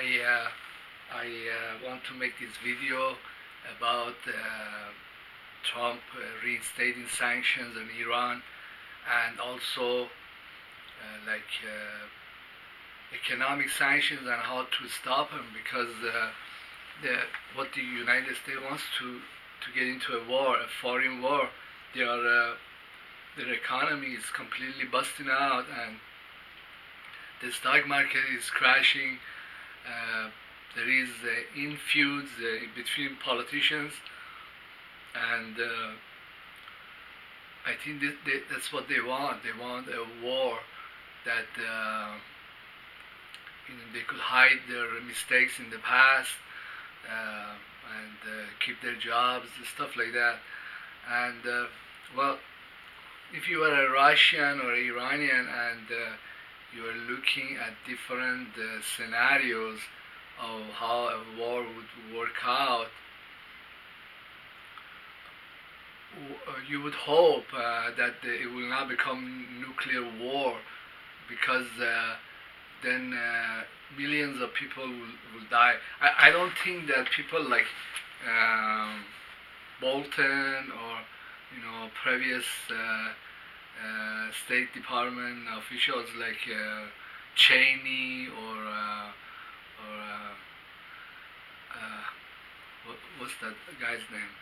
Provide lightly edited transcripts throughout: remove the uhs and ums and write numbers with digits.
I want to make this video about Trump reinstating sanctions on Iran, and also economic sanctions and how to stop him, because what the United States wants to get into a war, a foreign war. Their economy is completely busting out, and the stock market is crashing. There is infeuds between politicians, and I think that's what they want. They want a war that they could hide their mistakes in the past, and keep their jobs and stuff like that. And well, if you are a Russian or Iranian and you are looking at different scenarios of how a war would work out, you would hope that it will not become nuclear war, because then millions of people will die. I don't think that people like Bolton or previous State Department officials like Cheney or what's that guy's name?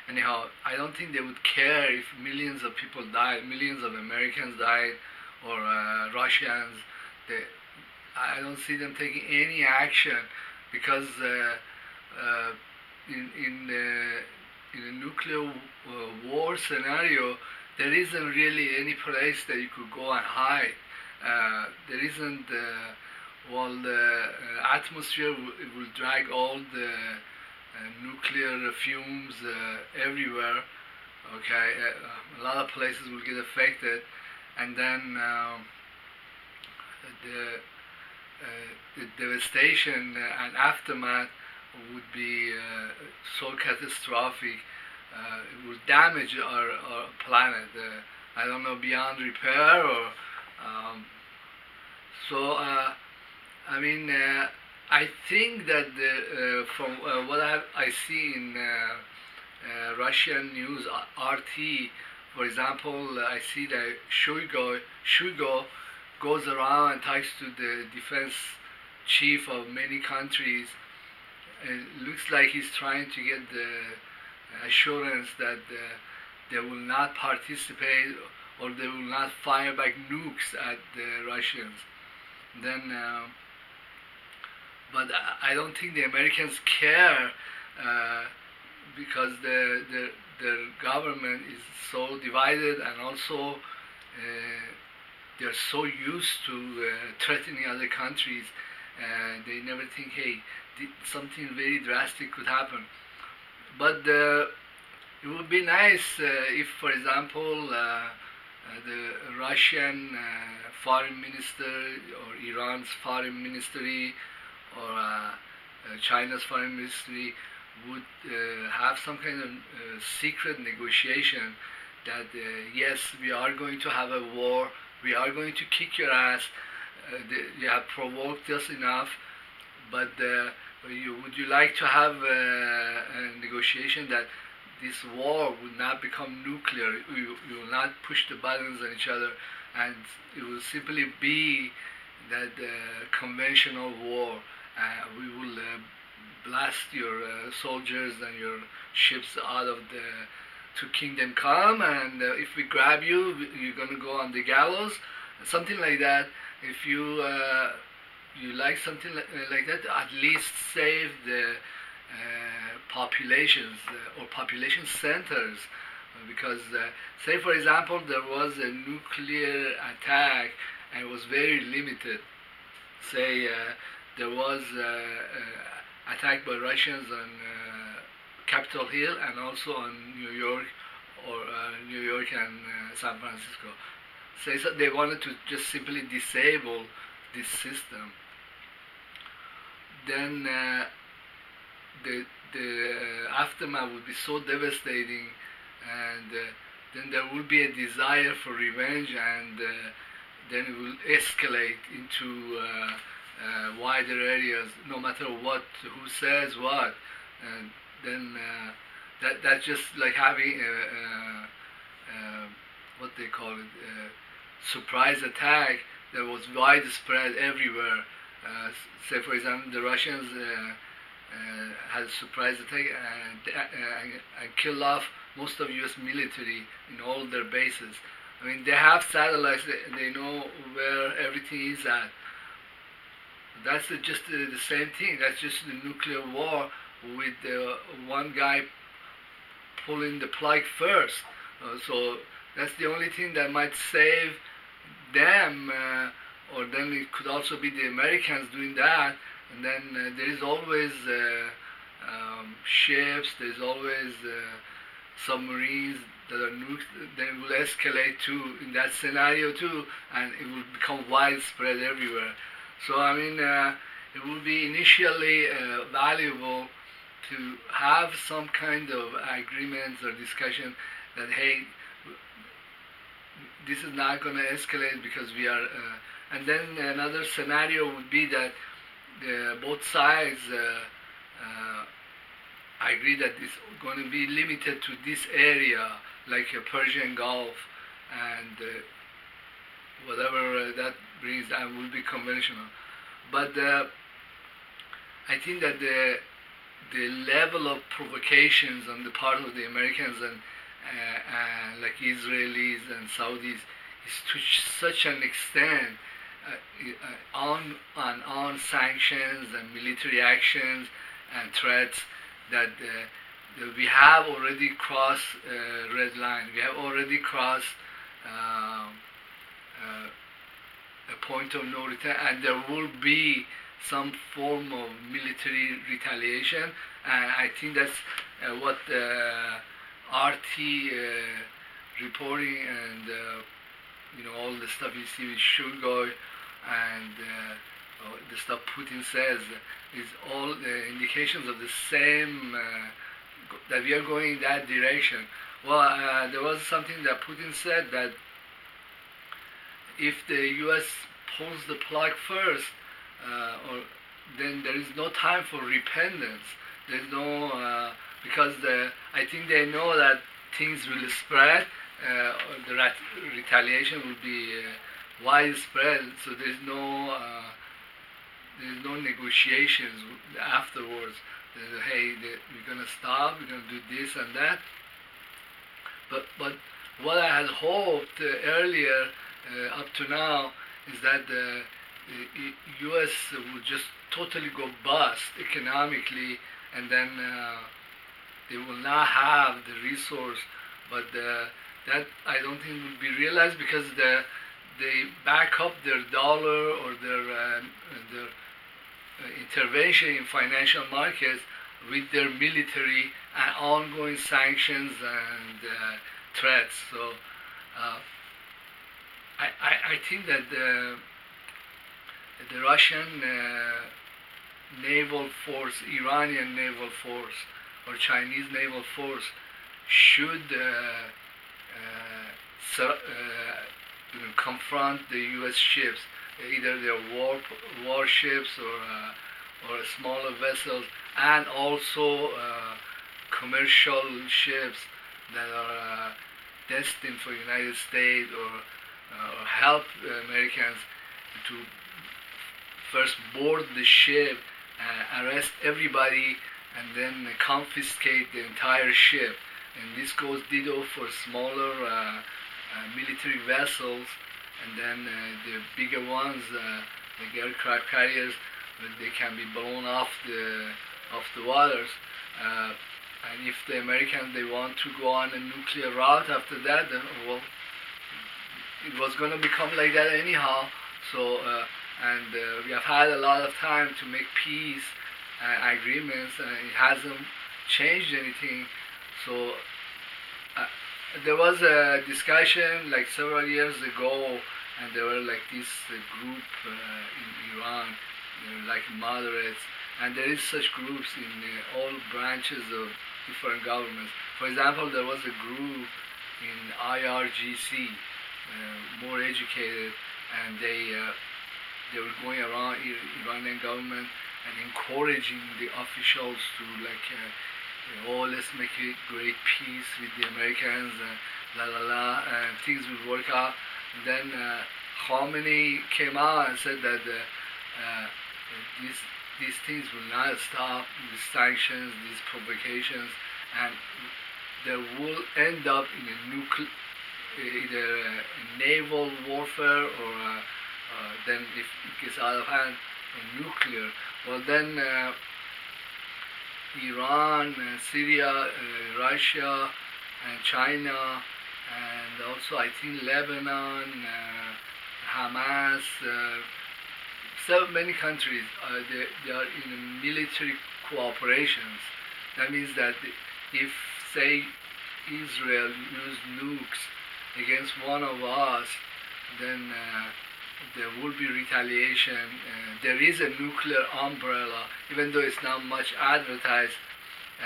Anyhow, I don't think they would care if millions of people died, millions of Americans died, or Russians. I don't see them taking any action, because in a nuclear war scenario, there isn't really any place that you could go and hide. There isn't. The atmosphere will drag all the nuclear fumes everywhere. Okay, a lot of places will get affected, and then the devastation and aftermath would be so catastrophic. It will damage our planet. I don't know, beyond repair, or I mean, I think that from what I see in Russian news, RT, for example, I see that Shugo goes around and talks to the defense chief of many countries. It looks like he's trying to get the assurance that they will not participate, or they will not fire back nukes at the Russians. Then, but I don't think the Americans care, because their government is so divided, and also they're so used to threatening other countries. They never think, hey, something very drastic could happen. But it would be nice if, for example, the Russian foreign minister, or Iran's foreign ministry, or China's foreign ministry would have some kind of secret negotiation that yes, we are going to have a war, we are going to kick your ass, you have provoked us enough, but would you like to have a negotiation that this war would not become nuclear? We will not push the buttons on each other, and it will simply be that conventional war. We will blast your soldiers and your ships out of the to Kingdom Come, and if we grab you, you're gonna go on the gallows, something like that. If you like something like that, at least save the populations or population centers, because say for example there was a nuclear attack and it was very limited. Say there was attack by Russians on Capitol Hill and also on New York, or New York and San Francisco. Say so they wanted to just simply disable this system. Then the aftermath would be so devastating, and then there would be a desire for revenge, and then it will escalate into wider areas, no matter what, who says what, and then that's just like having what they call it, surprise attack that was widespread everywhere. Say, for example, the Russians had a surprise attack and killed off most of U.S. military in all their bases. I mean, they have satellites, they know where everything is at. That's just the same thing. That's just the nuclear war with one guy pulling the plug first. So that's the only thing that might save them, or then it could also be the Americans doing that. And then there is always ships, there's always submarines that are nuked. Then it will escalate too in that scenario too, and it will become widespread everywhere. So I mean, it will be initially valuable to have some kind of agreements or discussion that, hey, this is not going to escalate because we are, and then another scenario would be that both sides agree that it's going to be limited to this area, like a Persian Gulf, and whatever that brings, and will be conventional. But I think that the level of provocations on the part of the Americans and like Israelis and Saudis is to such an extent on sanctions and military actions and threats that we have already crossed red line. We have already crossed a point of no return, and there will be some form of military retaliation. And I think that's what RT reporting and all the stuff you see with Shulgoy and the stuff Putin says is all indications of the same, that we are going in that direction. Well, there was something that Putin said that if the U.S. pulls the plug first, then there is no time for repentance. There's no, because I think they know that things will spread, the retaliation will be widespread, so there's no negotiations afterwards. Hey, we're gonna stop, we're gonna do this and that. But what I had hoped earlier, up to now, is that the U.S. would just totally go bust economically, and then they will not have the resource. But that I don't think will be realized, because they back up their dollar or their intervention in financial markets with their military and ongoing sanctions and threats. So I think that the Russian naval force, Iranian naval force, or Chinese naval force should confront the U.S. ships, either their warships or smaller vessels, and also commercial ships that are destined for United States or help Americans to first board the ship, arrest everybody, and then confiscate the entire ship. And this goes ditto for smaller military vessels, and then the bigger ones, like aircraft carriers, they can be blown off the waters. And if the Americans, they want to go on a nuclear route after that, then well, it was going to become like that anyhow. So we have had a lot of time to make peace agreements, and it hasn't changed anything. So there was a discussion like several years ago, and there were like this group in Iran, like moderates, and there is such groups in all branches of different governments. For example, there was a group in IRGC, more educated, and they they were going around Iranian government and encouraging the officials to like, oh, let's make a great peace with the Americans, la la la, and things will work out. And then Khomeini came out and said that these these things will not stop, these sanctions, these provocations, and there will end up in a either a naval warfare or then if it gets out of hand, a nuclear. Well, then Iran, Syria, Russia, and China, and also I think Lebanon, Hamas, so many countries, they are in military cooperations. That means that if, say, Israel used nukes against one of us, then there will be retaliation. There is a nuclear umbrella, even though it's not much advertised.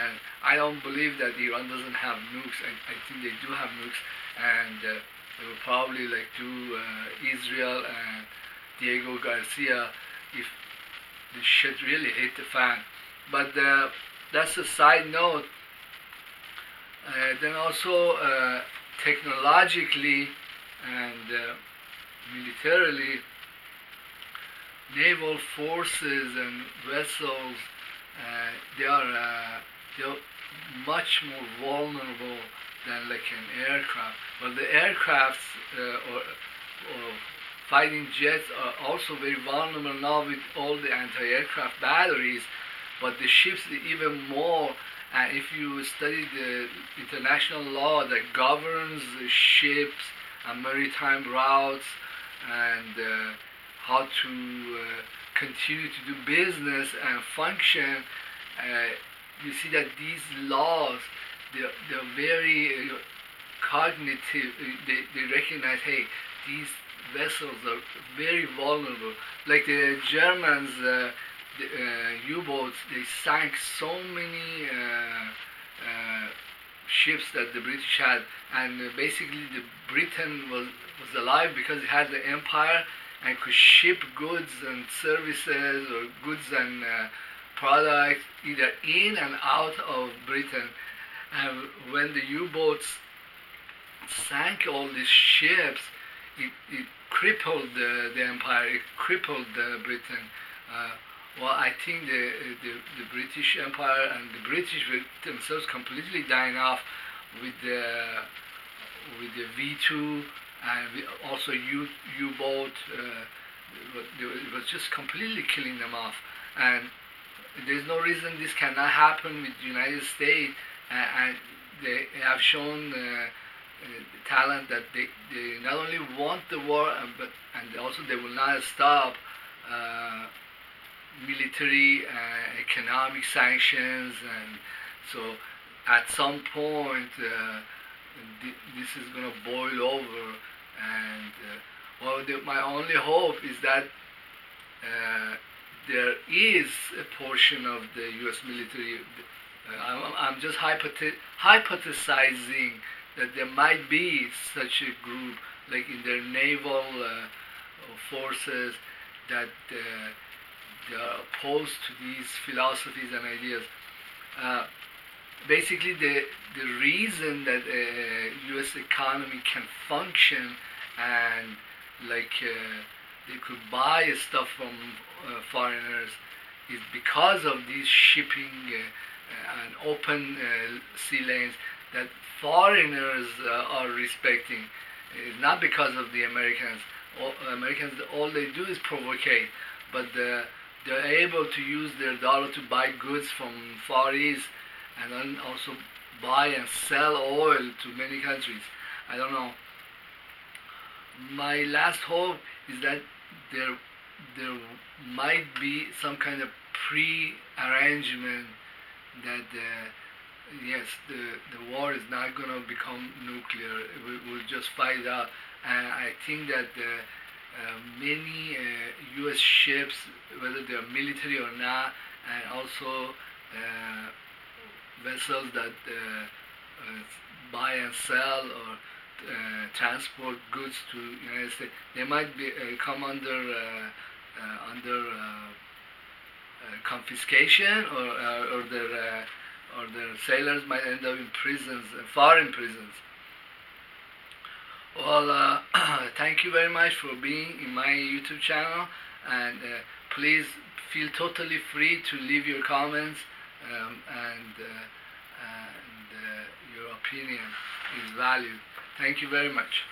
And I don't believe that Iran doesn't have nukes. I think they do have nukes, and they will probably like do Israel and Diego Garcia if the shit really hit the fan. But that's a side note. Then also technologically and militarily, naval forces and vessels, they're much more vulnerable than like an aircraft. Well, the aircrafts or fighting jets are also very vulnerable now with all the anti-aircraft batteries, but the ships even more. And if you study the international law that governs the ships and maritime routes and how to continue to do business and function, you see that these laws, they're very cognitive. They recognize, hey, these vessels are very vulnerable. Like the Germans, the U-boats, they sank so many ships that the British had, and basically the Britain was alive because it had the empire and could ship goods and services or goods and products either in and out of Britain. And when the U-boats sank all these ships, it crippled the empire, it crippled Britain. Well, I think the British Empire and the British were themselves completely dying off with the V2 and also U-boat. It was just completely killing them off. And there's no reason this cannot happen with the United States. And they have shown talent that they not only want the war, and also they will not stop military economic sanctions. And so at some point this is going to boil over. And well, my only hope is that there is a portion of the U.S. military. I'm just hypothesizing that there might be such a group, like in their naval forces, that they are opposed to these philosophies and ideas. Basically, the reason that U.S. economy can function and like they could buy stuff from foreigners is because of these shipping and open sea lanes that foreigners are respecting. It's not because of the Americans. Americans, all they do is provocate, but they're able to use their dollar to buy goods from Far East and then also buy and sell oil to many countries. I don't know. My last hope is that there might be some kind of pre-arrangement that yes, the war is not going to become nuclear. We'll just fight it out. And I think that many U.S. ships, whether they're military or not, and also vessels that buy and sell or transport goods to United States, they might be come under under confiscation, or their sailors might end up in prisons, foreign prisons. Well, thank you very much for being in my YouTube channel, and please feel totally free to leave your comments, and your opinion is valued. Thank you very much.